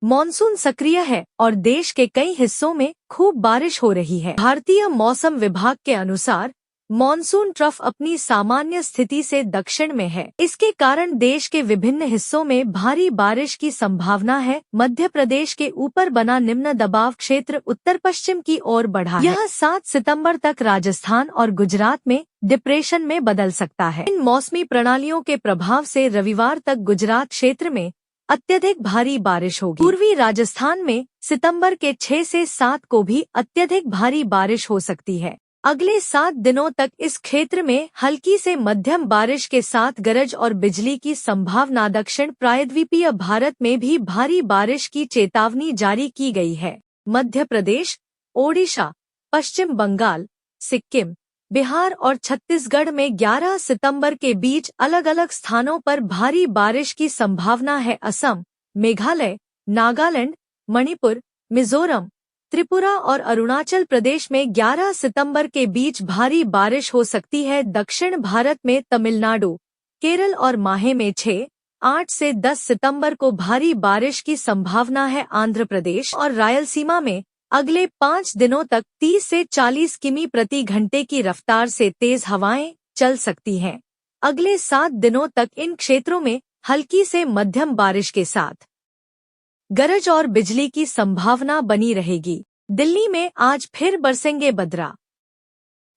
Monsoon सक्रिय है और देश के कई हिस्सों में खूब बारिश हो रही है। भारतीय मौसम विभाग के अनुसार मॉनसून ट्रफ अपनी सामान्य स्थिति से दक्षिण में है। इसके कारण देश के विभिन्न हिस्सों में भारी बारिश की संभावना है। मध्य प्रदेश के ऊपर बना निम्न दबाव क्षेत्र उत्तर पश्चिम की ओर बढ़ा है। यह 7 सितंबर तक राजस्थान और गुजरात में डिप्रेशन में बदल सकता है। इन मौसमी प्रणालियों के प्रभाव से रविवार तक गुजरात क्षेत्र में अत्यधिक भारी बारिश होगी। पूर्वी राजस्थान में सितंबर के 6 से 7 को भी अत्यधिक भारी बारिश हो सकती है। अगले 7 दिनों तक इस क्षेत्र में हल्की से मध्यम बारिश के साथ गरज और बिजली की संभावना। दक्षिण प्रायद्वीपीय भारत में भी भारी बारिश की चेतावनी जारी की गई है। मध्य प्रदेश, ओडिशा, पश्चिम बंगाल, सिक्किम, बिहार और छत्तीसगढ़ में 11 सितंबर के बीच अलग अलग स्थानों पर भारी बारिश की संभावना है। असम, मेघालय, नागालैंड, मणिपुर, मिजोरम, त्रिपुरा और अरुणाचल प्रदेश में 11 सितंबर के बीच भारी बारिश हो सकती है। दक्षिण भारत में तमिलनाडु, केरल और माहे में 6, 8 से 10 सितंबर को भारी बारिश की संभावना है। आंध्र प्रदेश और रायलसीमा में अगले 5 दिनों तक 30 से 40 किमी प्रति घंटे की रफ्तार से तेज हवाएं चल सकती हैं। अगले 7 दिनों तक इन क्षेत्रों में हल्की से मध्यम बारिश के साथ गरज और बिजली की संभावना बनी रहेगी। दिल्ली में आज फिर बरसेंगे बदरा।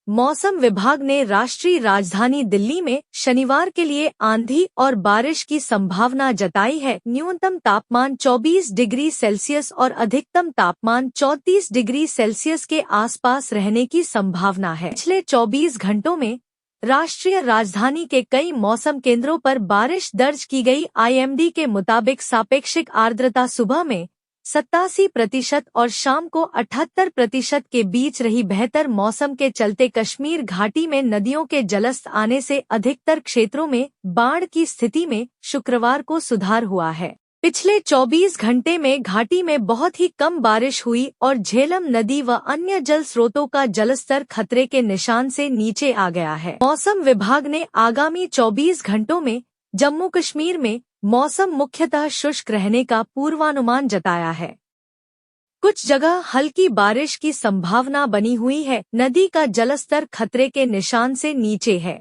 मौसम विभाग ने राष्ट्रीय राजधानी दिल्ली में शनिवार के लिए आंधी और बारिश की संभावना जताई है। न्यूनतम तापमान 24 डिग्री सेल्सियस और अधिकतम तापमान 34 डिग्री सेल्सियस के आसपास रहने की संभावना है। पिछले 24 घंटों में राष्ट्रीय राजधानी के कई मौसम केंद्रों पर बारिश दर्ज की गई। आईएमडी के मुताबिक सापेक्षिक आर्द्रता सुबह में 87% और शाम को 78% के बीच रही। बेहतर मौसम के चलते कश्मीर घाटी में नदियों के जलस्तर आने से अधिकतर क्षेत्रों में बाढ़ की स्थिति में शुक्रवार को सुधार हुआ है। पिछले 24 घंटे में घाटी में बहुत ही कम बारिश हुई और झेलम नदी व अन्य जल स्रोतों का जलस्तर खतरे के निशान से नीचे आ गया है। मौसम विभाग ने आगामी 24 घंटों में जम्मू कश्मीर में मौसम मुख्यतः शुष्क रहने का पूर्वानुमान जताया है। कुछ जगह हल्की बारिश की संभावना बनी हुई है। नदी का जलस्तर खतरे के निशान से नीचे है।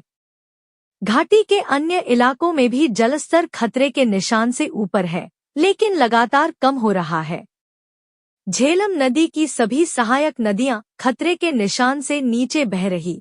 घाटी के अन्य इलाकों में भी जलस्तर खतरे के निशान से ऊपर है, लेकिन लगातार कम हो रहा है। झेलम नदी की सभी सहायक नदियां खतरे के निशान से नीचे बह रही